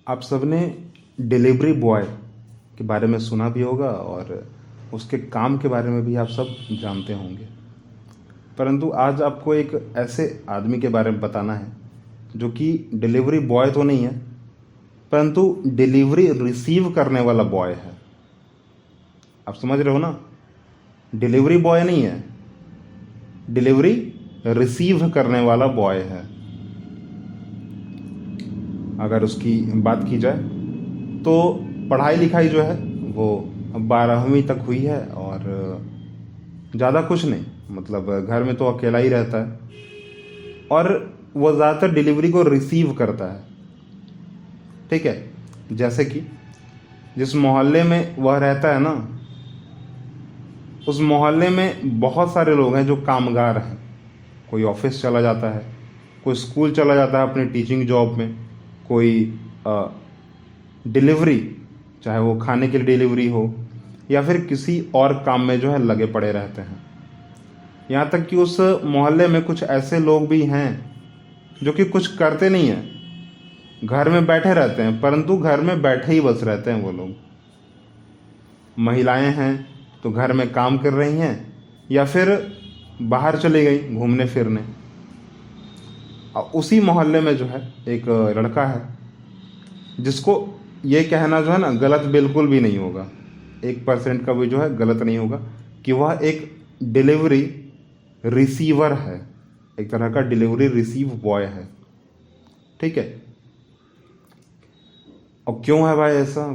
आप सबने delivery boy के बारे में सुना भी होगा और उसके काम के बारे में भी आप सब जानते होंगे। परंतु आज आपको एक ऐसे आदमी के बारे में बताना है जो कि डिलीवरी बॉय तो नहीं है, परंतु डिलीवरी रिसीव करने वाला बॉय है। आप समझ रहे हो ना? डिलीवरी बॉय नहीं है, डिलीवरी रिसीव करने वाला बॉय है। अगर उसकी बात की जाए तो पढ़ाई लिखाई जो है वो 12वीं तक हुई है और ज़्यादा कुछ नहीं, मतलब घर में तो अकेला ही रहता है और वो ज़्यादातर डिलीवरी को रिसीव करता है। ठीक है, जैसे कि जिस मोहल्ले में वह रहता है ना, उस मोहल्ले में बहुत सारे लोग हैं जो कामगार हैं। कोई ऑफिस चला जाता है, कोई स्कूल चला जाता है अपनी टीचिंग जॉब में, कोई डिलीवरी, चाहे वो खाने की डिलीवरी हो या फिर किसी और काम में जो है लगे पड़े रहते हैं। यहाँ तक कि उस मोहल्ले में कुछ ऐसे लोग भी हैं जो कि कुछ करते नहीं हैं, घर में बैठे रहते हैं, परंतु घर में बैठे ही बस रहते हैं वो लोग। महिलाएं हैं तो घर में काम कर रही हैं या फिर बाहर चली गई घूमने फिरने। और उसी मोहल्ले में जो है एक लड़का है जिसको ये कहना जो है ना गलत बिल्कुल भी नहीं होगा, 1% का भी जो है गलत नहीं होगा कि वह एक डिलीवरी रिसीवर है, एक तरह का डिलीवरी रिसीव बॉय है। ठीक है, और क्यों है भाई ऐसा?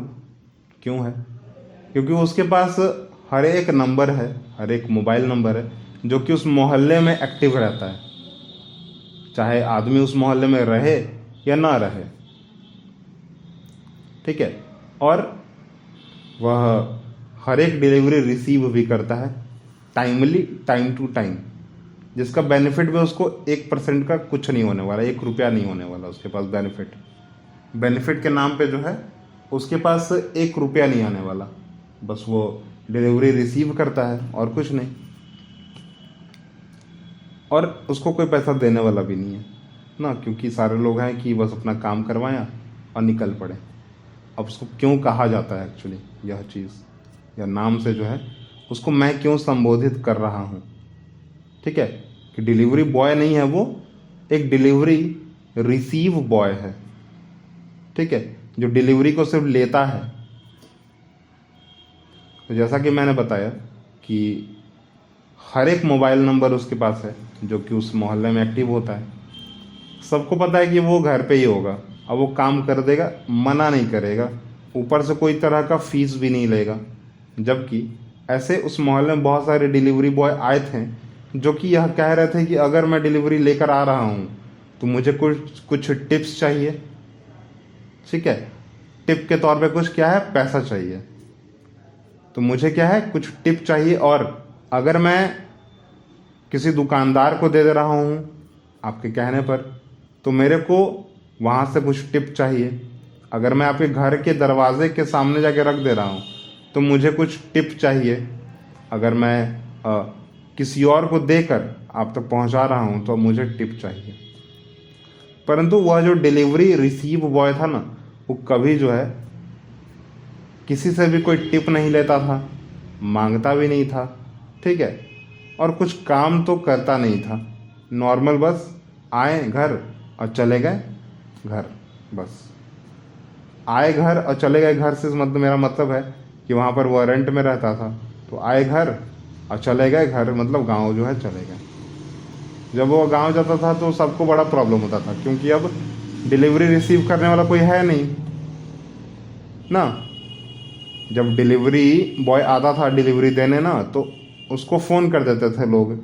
क्यों है? क्योंकि उसके पास हर एक नंबर है, हर एक मोबाइल नंबर है जो कि उस मोहल्ले में एक्टिव रहता है, चाहे आदमी उस मोहल्ले में रहे या ना रहे। ठीक है, और वह हर एक डिलीवरी रिसीव भी करता है टाइमली, टाइम टू टाइम, जिसका बेनिफिट भी उसको 1% का कुछ नहीं होने वाला, 1 रुपया नहीं होने वाला उसके पास बेनिफिट। बेनिफिट के नाम पे जो है उसके पास 1 रुपया नहीं आने वाला, बस वो डिलीवरी रिसीव करता है और कुछ नहीं, और उसको कोई पैसा देने वाला भी नहीं है ना, क्योंकि सारे लोग हैं कि बस अपना काम करवाया और निकल पड़े। अब उसको क्यों कहा जाता है एक्चुअली यह चीज़, या नाम से जो है उसको मैं क्यों संबोधित कर रहा हूँ? ठीक है, कि डिलीवरी बॉय नहीं है वो, एक डिलीवरी रिसीव बॉय है। ठीक है, जो डिलीवरी को सिर्फ लेता है। तो जैसा कि मैंने बताया कि हर एक मोबाइल नंबर उसके पास है जो कि उस मोहल्ले में एक्टिव होता है। सबको पता है कि वो घर पे ही होगा, अब वो काम कर देगा, मना नहीं करेगा, ऊपर से कोई तरह का फीस भी नहीं लेगा। जबकि ऐसे उस मोहल्ले में बहुत सारे डिलीवरी बॉय आए थे जो कि यह कह रहे थे कि अगर मैं डिलीवरी लेकर आ रहा हूँ तो मुझे कुछ कुछ टिप्स चाहिए। ठीक है, टिप के तौर पे कुछ क्या है, पैसा चाहिए। तो मुझे क्या है, कुछ टिप चाहिए, और अगर मैं किसी दुकानदार को दे दे रहा हूँ आपके कहने पर तो मेरे को वहाँ से कुछ टिप चाहिए। अगर मैं आपके घर के दरवाजे के सामने जाके रख दे रहा हूँ तो मुझे कुछ टिप चाहिए। अगर मैं किसी और को देकर आप तक पहुँचा रहा हूँ तो मुझे टिप चाहिए। परंतु वह जो डिलीवरी रिसीव बॉय था ना, वो कभी जो है किसी से भी कोई टिप नहीं लेता था, मांगता भी नहीं था। ठीक है, और कुछ काम तो करता नहीं था, नॉर्मल बस आए घर और चले गए घर। बस आए घर और चले गए घर से मतलब मेरा मतलब है कि वहाँ पर वो रेंट में रहता था, तो आए घर और चले गए घर, मतलब गांव जो है चले गए। जब वो गांव जाता था तो सबको बड़ा प्रॉब्लम होता था, क्योंकि अब डिलीवरी रिसीव करने वाला कोई है नहीं ना। जब डिलीवरी बॉय आता था डिलीवरी देने ना, तो उसको फ़ोन कर देते थे लोग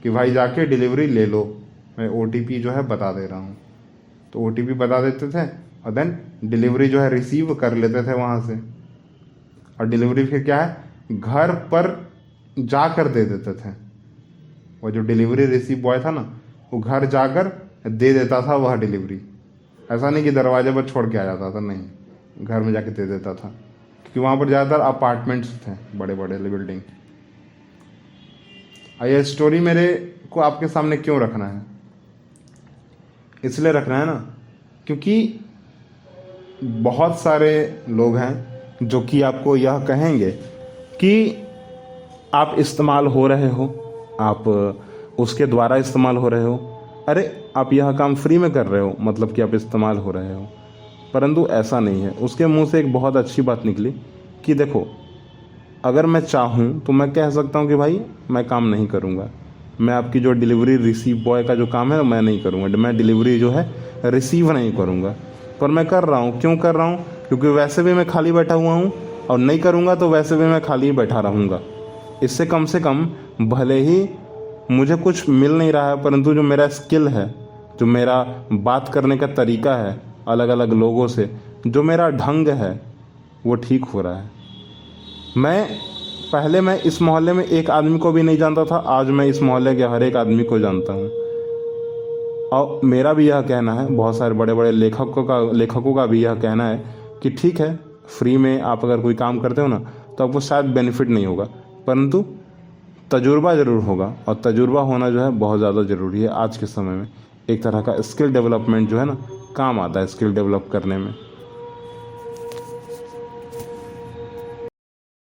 कि भाई जाके डिलीवरी ले लो, मैं ओटीपी जो है बता दे रहा हूँ। तो ओटीपी बता देते थे और देन डिलीवरी जो है रिसीव कर लेते थे वहाँ से। और डिलीवरी फिर क्या है, घर पर जाकर दे देते थे। वो जो डिलीवरी रिसीव बॉय था ना, वो घर जाकर दे देता था वह डिलीवरी। ऐसा नहीं कि दरवाजे पर छोड़ के आ जाता था, नहीं, घर में जाके दे देता था, क्योंकि वहाँ पर ज़्यादातर अपार्टमेंट्स थे, बड़े बड़े बिल्डिंग। ये स्टोरी मेरे को आपके सामने क्यों रखना है? इसलिए रखना है ना क्योंकि बहुत सारे लोग हैं जो कि आपको यह कहेंगे कि आप इस्तेमाल हो रहे हो, आप उसके द्वारा इस्तेमाल हो रहे हो। अरे आप यह काम फ्री में कर रहे हो, मतलब कि आप इस्तेमाल हो रहे हो। परंतु ऐसा नहीं है। उसके मुंह से एक बहुत अच्छी बात निकली कि देखो, अगर मैं चाहूँ तो मैं कह सकता हूँ कि भाई मैं काम नहीं करूँगा, मैं आपकी जो डिलीवरी रिसीव बॉय का जो काम है मैं नहीं करूँगा, मैं डिलीवरी जो है रिसीव नहीं करूँगा। पर मैं कर रहा हूँ। क्यों कर रहा हूँ? क्योंकि वैसे भी मैं खाली बैठा हुआ हूँ, और नहीं करूँगा तो वैसे भी मैं खाली ही बैठा रहूँगा। इससे कम से कम भले ही मुझे कुछ मिल नहीं रहा है, परंतु जो मेरा स्किल है, जो मेरा बात करने का तरीका है अलग अलग लोगों से, जो मेरा ढंग है, वो ठीक हो रहा है। मैं इस मोहल्ले में एक आदमी को भी नहीं जानता था, आज मैं इस मोहल्ले के हर एक आदमी को जानता हूँ। और मेरा भी यह कहना है, बहुत सारे बड़े बड़े लेखकों का भी यह कहना है कि ठीक है, फ्री में आप अगर कोई काम करते हो ना, तो आपको शायद बेनिफिट नहीं होगा, परंतु तजुर्बा ज़रूर होगा। और तजुर्बा होना जो है बहुत ज़्यादा ज़रूरी है आज के समय में। एक तरह का स्किल डेवलपमेंट जो है ना, काम आता है स्किल डेवलप करने में।